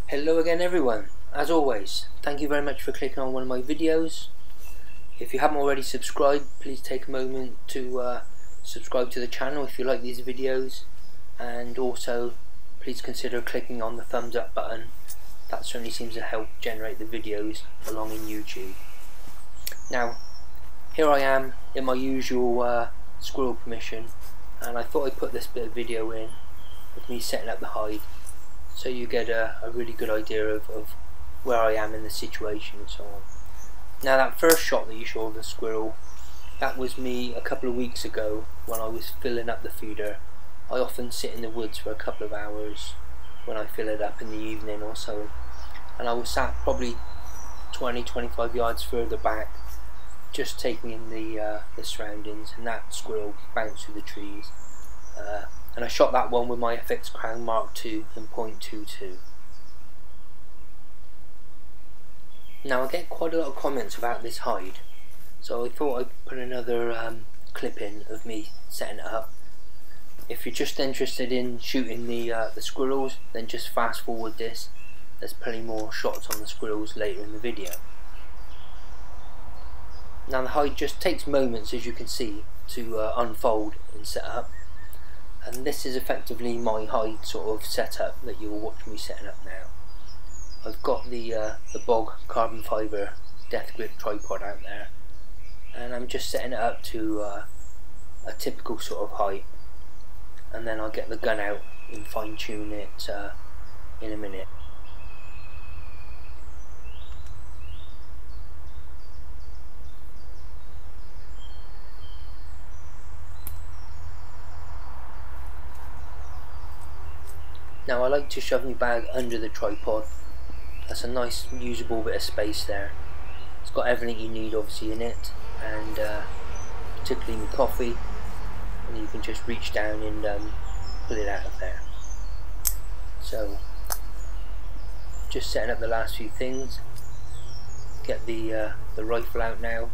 Hello again everyone, as always, thank you very much for clicking on one of my videos. If you haven't already subscribed, please take a moment to subscribe to the channel if you like these videos, and also please consider clicking on the thumbs up button. That certainly seems to help generate the videos along in YouTube. Now, here I am in my usual squirrel permission, and I thought I'd put this bit of video in with me setting up the hide, so you get a really good idea of where I am in the situation and so on. Now, that first shot that you saw of the squirrel, that was me a couple of weeks ago when I was filling up the feeder. I often sit in the woods for a couple of hours when I fill it up in the evening or so, and I was sat probably 20-25 yards further back just taking in the surroundings, and that squirrel bounced through the trees. And I shot that one with my FX Crown Mark II in .22. Now, I get quite a lot of comments about this hide, so I thought I'd put another clip in of me setting it up. If you're just interested in shooting the squirrels, then just fast forward this. There's plenty more shots on the squirrels later in the video. Now, the hide just takes moments, as you can see, to unfold and set up. And this is effectively my hide sort of setup that you'll watch me setting up now. I've got the bog carbon fibre Deathgrip tripod out there, and I'm just setting it up to a typical sort of height, and then I'll get the gun out and fine tune it in a minute. Now, I like to shove my bag under the tripod. That's a nice usable bit of space there. It's got everything you need obviously in it, and particularly my coffee, and you can just reach down and pull it out of there. So, just setting up the last few things. Get the rifle out now.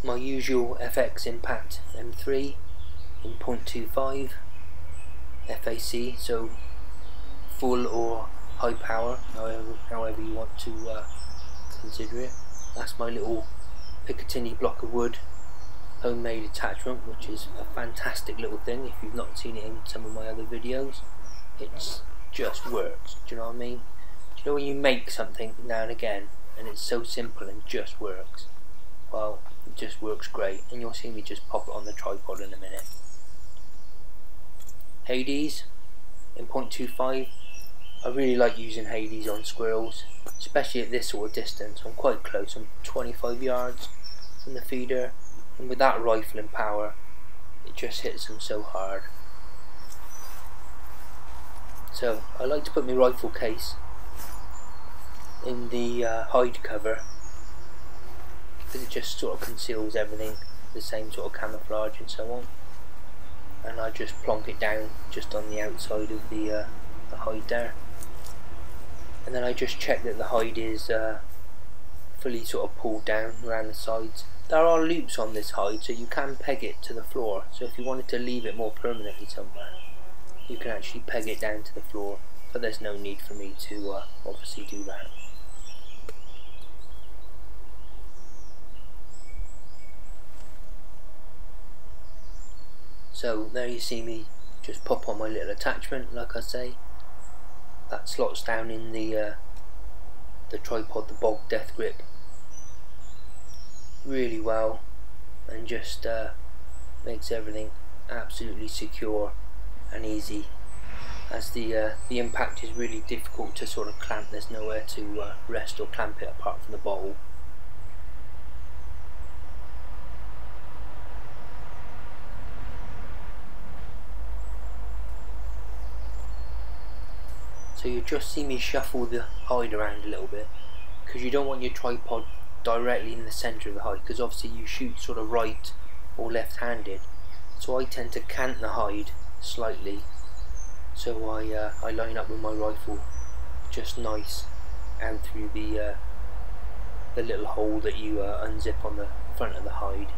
My usual FX Impact M3 in .25 FAC, so full or high power, however you want to consider it. That's my little Picatinny block of wood homemade attachment, which is a fantastic little thing. If you've not seen it in some of my other videos, it just works. Do you know what I mean? Do you know when you make something now and again and it's so simple and just works? Well, it just works great, and you'll see me just pop it on the tripod in a minute. Hades in .25. I really like using Hades on squirrels, especially at this sort of distance. I'm quite close, I'm 25 yards from the feeder, and with that rifle and power, it just hits them so hard. So I like to put my rifle case in the hide cover, because it just sort of conceals everything, the same sort of camouflage and so on. And I just plonk it down just on the outside of the hide there, and then I just check that the hide is fully sort of pulled down around the sides. There are loops on this hide, so you can peg it to the floor, so if you wanted to leave it more permanently somewhere, you can actually peg it down to the floor, but there's no need for me to obviously do that. So there you see me just pop on my little attachment, like I say. That slots down in the tripod, the bog Deathgrip, really well, and just makes everything absolutely secure and easy, as the impact is really difficult to sort of clamp. There's nowhere to rest or clamp it apart from the bottle. So you just see me shuffle the hide around a little bit, because you don't want your tripod directly in the centre of the hide, because obviously you shoot sort of right or left-handed, so I tend to cant the hide slightly, so I line up with my rifle just nice out through the little hole that you unzip on the front of the hide.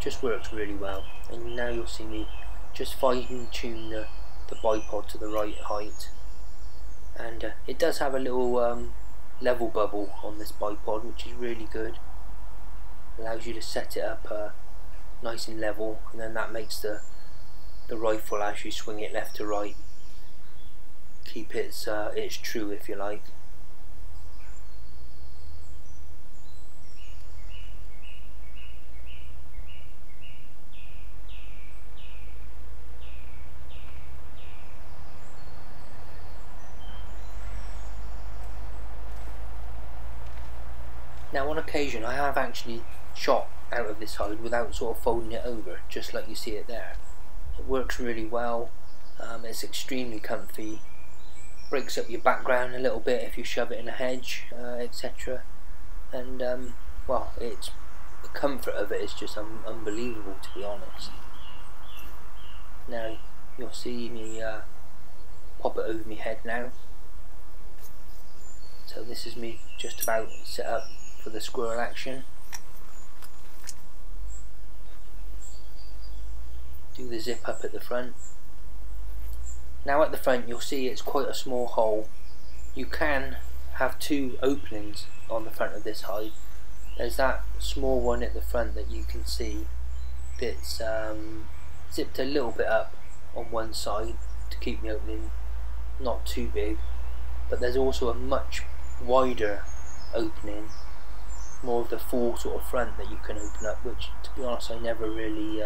Just works really well. And now you'll see me just fine-tune the bipod to the right height, and it does have a little level bubble on this bipod, which is really good. Allows you to set it up nice and level, and then that makes the rifle, as you swing it left to right, keep its true, if you like. Now, on occasion I have actually shot out of this hide without sort of folding it over, just like you see it there. It works really well. It's extremely comfy, breaks up your background a little bit if you shove it in a hedge, etc. And well, it's the comfort of it is just unbelievable, to be honest. Now you'll see me pop it over my head now. So this is me just about set up for the squirrel action. Do the zip up at the front. Now at the front you'll see it's quite a small hole. You can have two openings on the front of this hide. There's that small one at the front that you can see that's zipped a little bit up on one side to keep the opening not too big, but there's also a much wider opening, more of the full sort of front that you can open up, which, to be honest, I never really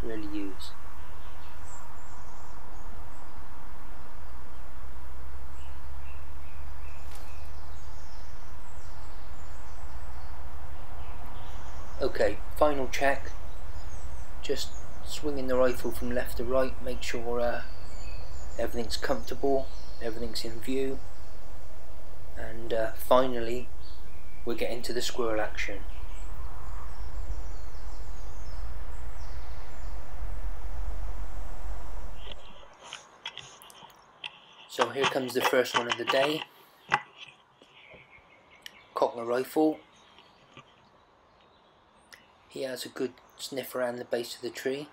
use. Okay, final check. Just swinging the rifle from left to right, make sure everything's comfortable, everything's in view, and finally we're getting to the squirrel action. So here comes the first one of the day. Cock the rifle. He has a good sniff around the base of the tree.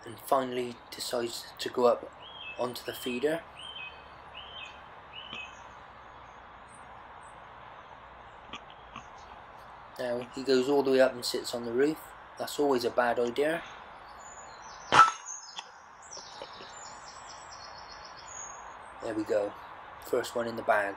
And finally decides to go up onto the feeder. Now he goes all the way up and sits on the roof. That's always a bad idea. There we go. First one in the bag.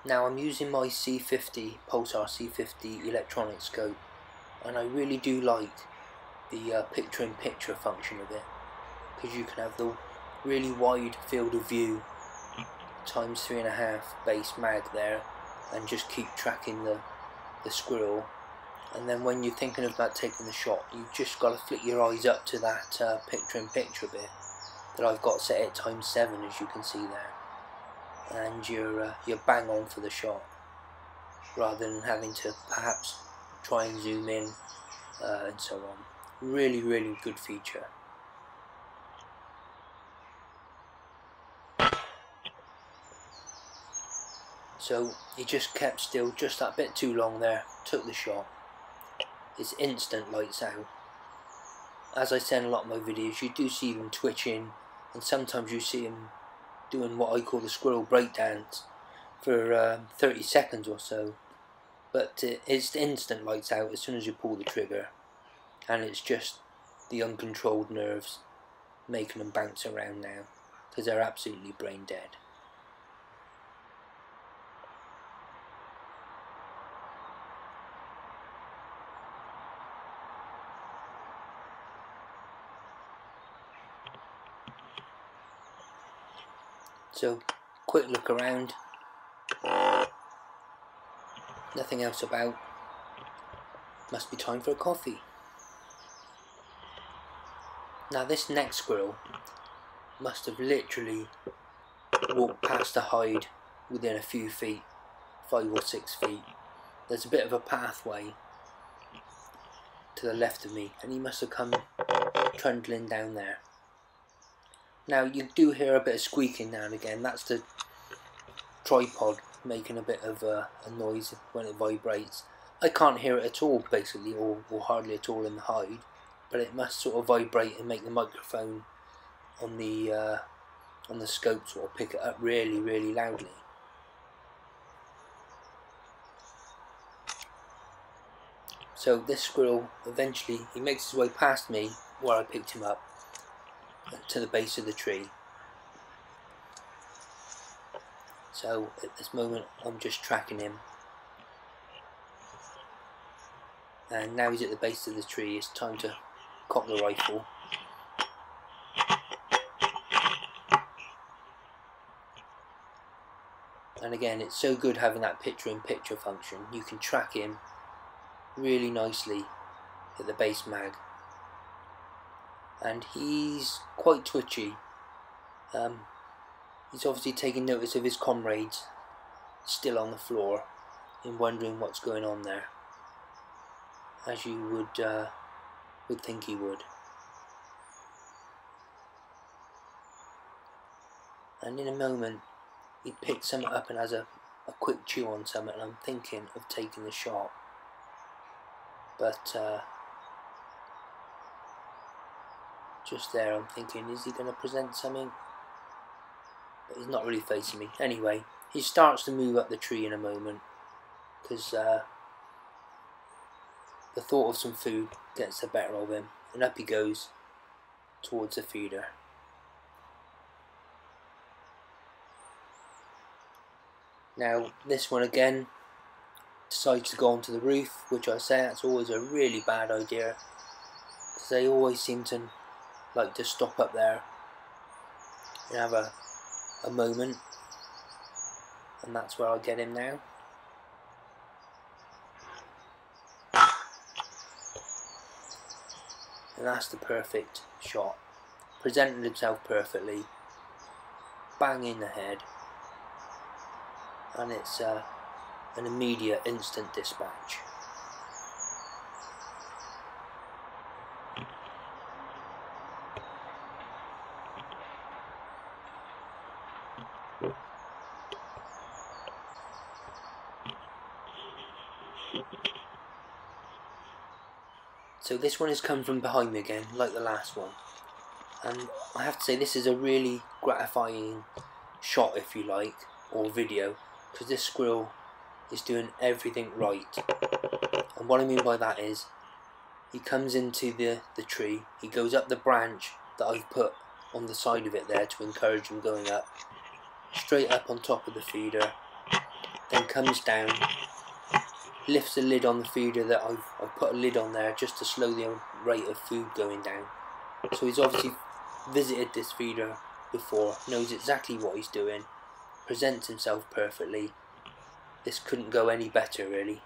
Now I'm using my C50, Pulsar C50 electronic scope, and I really do like the picture-in-picture function of it, because you can have the really wide field of view times 3.5 base mag there, and just keep tracking the squirrel. And then when you're thinking about taking the shot, you've just got to flick your eyes up to that picture-in-picture bit that I've got set at times 7, as you can see there. And you're bang on for the shot, rather than having to perhaps try and zoom in and so on. Really good feature. So he just kept still just that bit too long there, took the shot. It's instant lights out. as I said in a lot of my videos, you do see them twitching, and sometimes you see them doing what I call the squirrel breakdance for 30 seconds or so. But it's instant lights out as soon as you pull the trigger, and it's just the uncontrolled nerves making them bounce around now, because they're absolutely brain dead. So, quick look around, nothing else about, must be time for a coffee. Now this next squirrel must have literally walked past the hide within a few feet, 5 or 6 feet. There's a bit of a pathway to the left of me, and he must have come trundling down there. Now you do hear a bit of squeaking now and again. That's the tripod making a bit of a noise when it vibrates. I can't hear it at all basically, or hardly at all in the hide, but it must sort of vibrate and make the microphone on the scope sort of pick it up really, really loudly. So this squirrel eventually, he makes his way past me where I picked him up to the base of the tree. So at this moment I'm just tracking him, and now he's at the base of the tree. It's time to cock the rifle. And again, it's so good having that picture-in-picture function. You can track him really nicely at the base mag, and he's quite twitchy. He's obviously taking notice of his comrades still on the floor and wondering what's going on there, as you would think he would. And in a moment he picks something up and has a quick chew on something, and I'm thinking of taking the shot, but just there I'm thinking, is he going to present something? But he's not really facing me. Anyway, he starts to move up the tree in a moment, because the thought of some food gets the better of him, and up he goes towards the feeder. Now this one again decides to go onto the roof, which I say that's always a really bad idea, because they always seem to like to stop up there and have a moment, and that's where I'll get him now. And that's the perfect shot. Presented himself perfectly, bang in the head, and it's an immediate, instant dispatch. So this one has come from behind me again, like the last one, and I have to say this is a really gratifying shot, if you like, or video, because this squirrel is doing everything right. And what I mean by that is, he comes into the tree, he goes up the branch that I've put on the side of it there to encourage him going up, straight up on top of the feeder, then comes down, lifts the lid on the feeder that I've put a lid on there just to slow the rate of food going down. So he's obviously visited this feeder before, knows exactly what he's doing, presents himself perfectly. This couldn't go any better, really.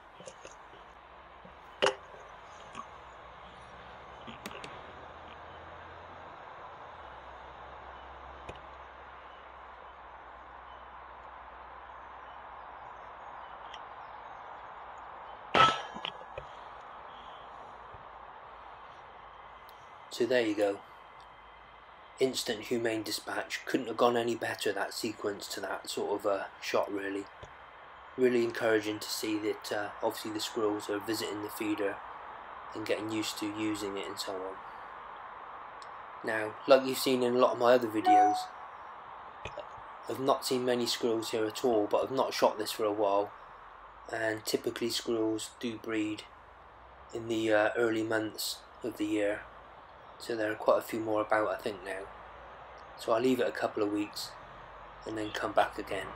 So there you go. Instant humane dispatch. Couldn't have gone any better, that sequence to that sort of shot, really. Really encouraging to see that obviously the squirrels are visiting the feeder and getting used to using it and so on. Now, like you've seen in a lot of my other videos, I've not seen many squirrels here at all, but I've not shot this for a while, and typically squirrels do breed in the early months of the year, so there are quite a few more about, I think, now. So I'll leave it a couple of weeks and then come back again.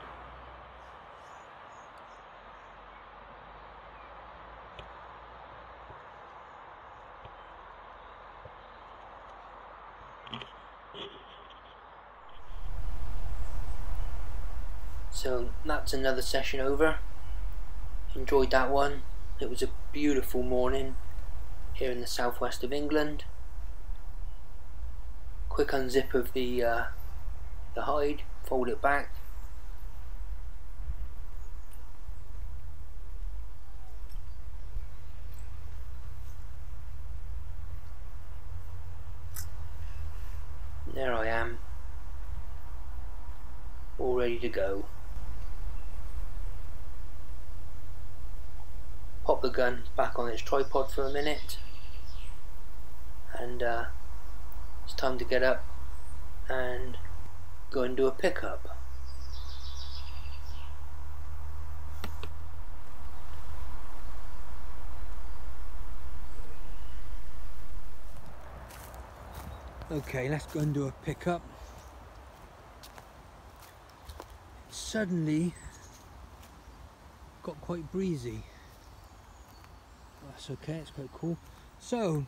So that's another session over. Enjoyed that one. It was a beautiful morning here in the southwest of England. Quick unzip of the hide, fold it back. And there I am, all ready to go. Pop the gun back on its tripod for a minute, and it's time to get up and go and do a pickup. Okay, let's go and do a pickup. Suddenly got quite breezy. That's okay, it's quite cool. So,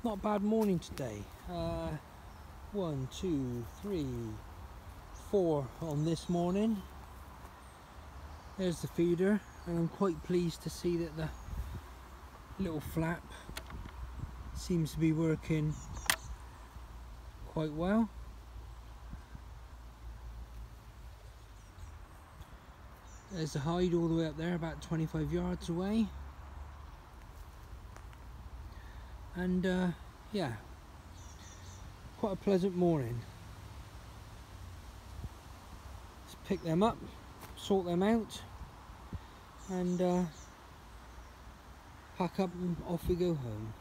not a bad morning today. 1, 2, 3, 4 on this morning. There's the feeder, and I'm quite pleased to see that the little flap seems to be working quite well. There's the hide all the way up there, about 25 yards away. And yeah, quite a pleasant morning. Let's pick them up, sort them out, and pack up and off we go home.